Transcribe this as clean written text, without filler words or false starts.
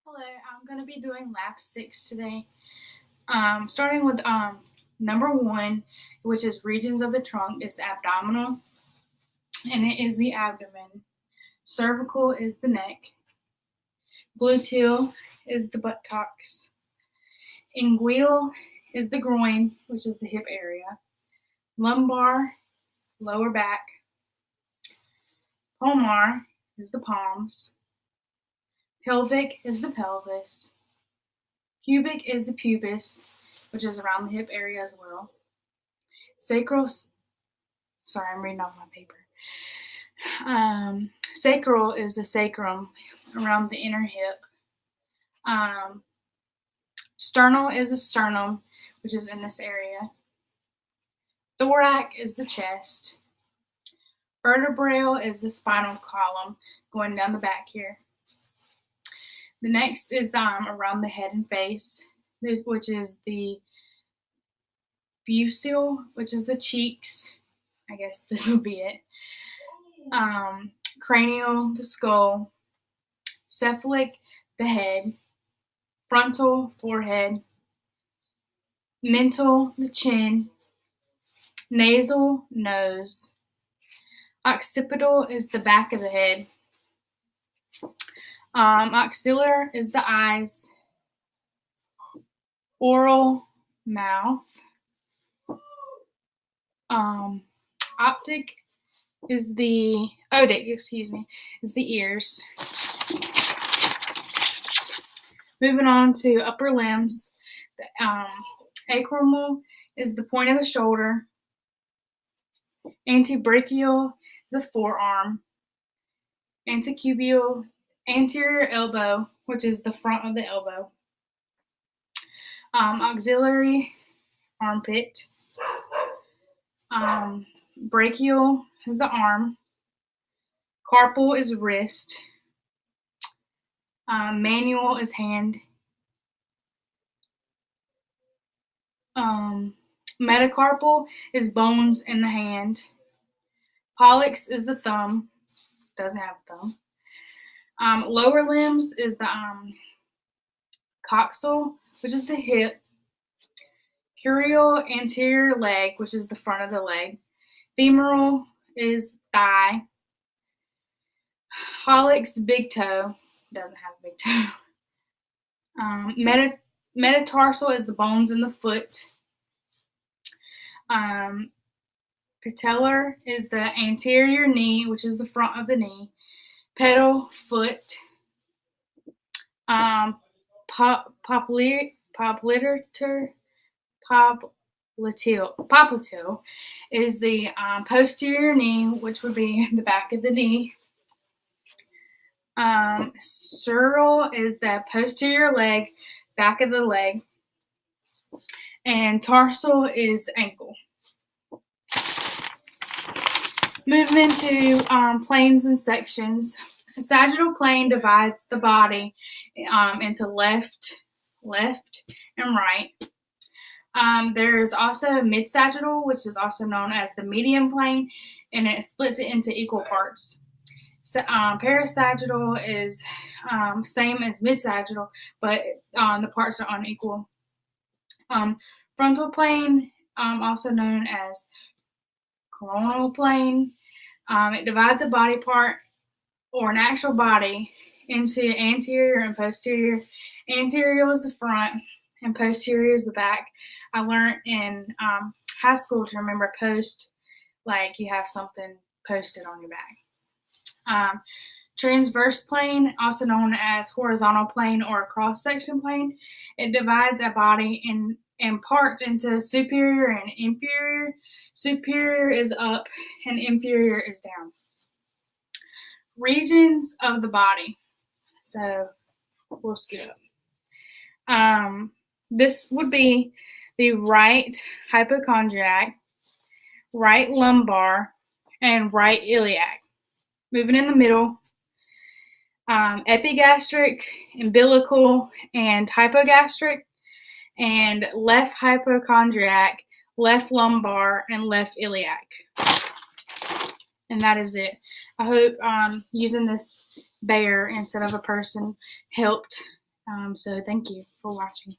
Hello, I'm going to be doing lab 6 today. Starting with number 1, which is regions of the trunk, is abdominal, and it is the abdomen. Cervical is the neck. Gluteal is the buttocks. Inguinal is the groin, which is the hip area. Lumbar, lower back. Palmar is the palms. Pelvic is the pelvis. Pubic is the pubis, which is around the hip area as well. Sacral, sorry, I'm reading off my paper. Sacral is the sacrum around the inner hip. Sternal is the sternum, which is in this area. Thorax is the chest. Vertebral is the spinal column going down the back here. The next is around the head and face, which is the buccal, which is the cheeks. I guess this will be it. Cranial, the skull. Cephalic, the head. Frontal, forehead. Mental, the chin. Nasal, nose. Occipital is the back of the head. Oxalar is the eyes. Oral, mouth. Odic is the ears. Moving on to upper limbs, acromial is the point of the shoulder. Antebrachial is the forearm. Antecubial, anterior elbow, which is the front of the elbow. Auxiliary, armpit. Brachial is the arm. Carpal is wrist. Manual is hand. Metacarpal is bones in the hand. Pollex is the thumb. Doesn't have a thumb. Lower limbs is the coxal, which is the hip. Curial, anterior leg, which is the front of the leg. Femoral is thigh. Hallux, big toe. Doesn't have a big toe. Metatarsal is the bones in the foot. Patellar is the anterior knee, which is the front of the knee. Pedal, foot. Popliteal is the posterior knee, which would be the back of the knee. Sural is the posterior leg, back of the leg. And tarsal is ankle. Moving into planes and sections. A sagittal plane divides the body into left, and right. There's also mid-sagittal, which is also known as the median plane, and it splits it into equal parts. So, parasagittal is same as mid-sagittal, but the parts are unequal. Frontal plane, also known as coronal plane, it divides a body part or an actual body into anterior and posterior. Anterior is the front and posterior is the back. I learned in high school to remember post, like you have something posted on your back. Transverse plane, also known as horizontal plane or cross-section plane, it divides a body in parts into superior and inferior. Superior is up and inferior is down. Regions of the body. So we'll scoot up. This would be the right hypochondriac, right lumbar, and right iliac. Moving in the middle, epigastric, umbilical, and hypogastric, and left hypochondriac, left lumbar, and left iliac. And that is it. I hope using this bear instead of a person helped So thank you for watching.